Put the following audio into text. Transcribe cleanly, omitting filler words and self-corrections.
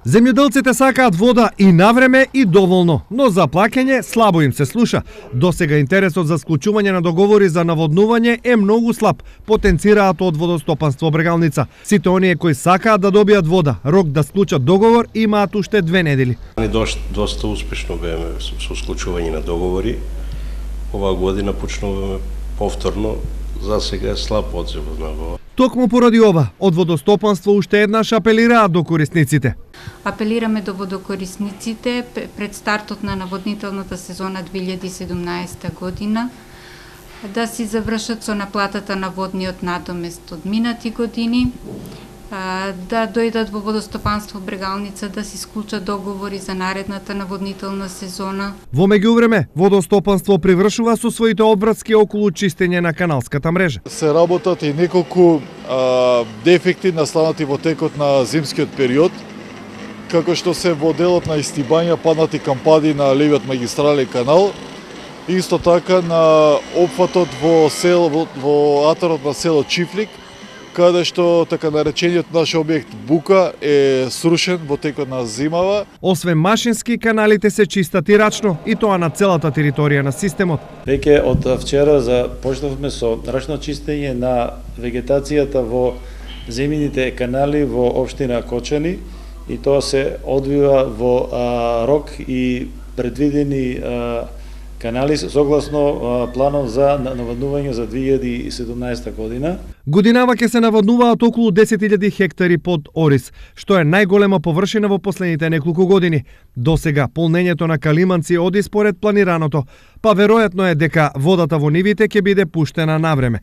Земјоделците сакаат вода и навреме и доволно, но за плаќање слабо им се слуша. Досега интересот за склучување на договори за наводнување е многу слаб, потенцираат од Водостопанство Брегалница. Сите оние кои сакаат да добијат вода, рок да склучат договор, имаат уште 2 недели. Доста успешно беме со склучување на договори. Оваа година почнуваме повторно. За сега е слаб одзивот на вода. Токму поради ова, од Водостопанство уште еднаш апелираат до корисниците. Апелираме до водокорисниците пред стартот на наводнителната сезона 2017 година да си завршат со наплатата на водниот надомест од минати години, да дојдат во Водостопанство Брегалница да си склучат договори за наредната наводнителна сезона. Во меѓувреме, Водостопанство привршува со своите обврски околу чистење на каналската мрежа. Се работат и неколку дефекти настанати во текот на зимскиот период, како што се во делот на истибања паднати кампади на левиот магистрален канал, исто така на опфатот во атарот на село Чифлик, каде што така наречениот наш објект Бука е срушен во текот на зимава. Освен машински, каналите се чистат и рачно, и тоа на целата територија на системот. Веќе од вчера започнавме со рачно чистење на вегетацијата во земјините канали во општина Кочани, и тоа се одвива во рок и предвидени канали согласно планот за наводнување за 2017 година. Годинава ќе се наводнуваат околу 10.000 хектари под Орис, што е најголема површина во последните неколку години. Досега полнењето на Калиманци оди според планираното, па веројатно е дека водата во нивите ќе биде пуштена навреме.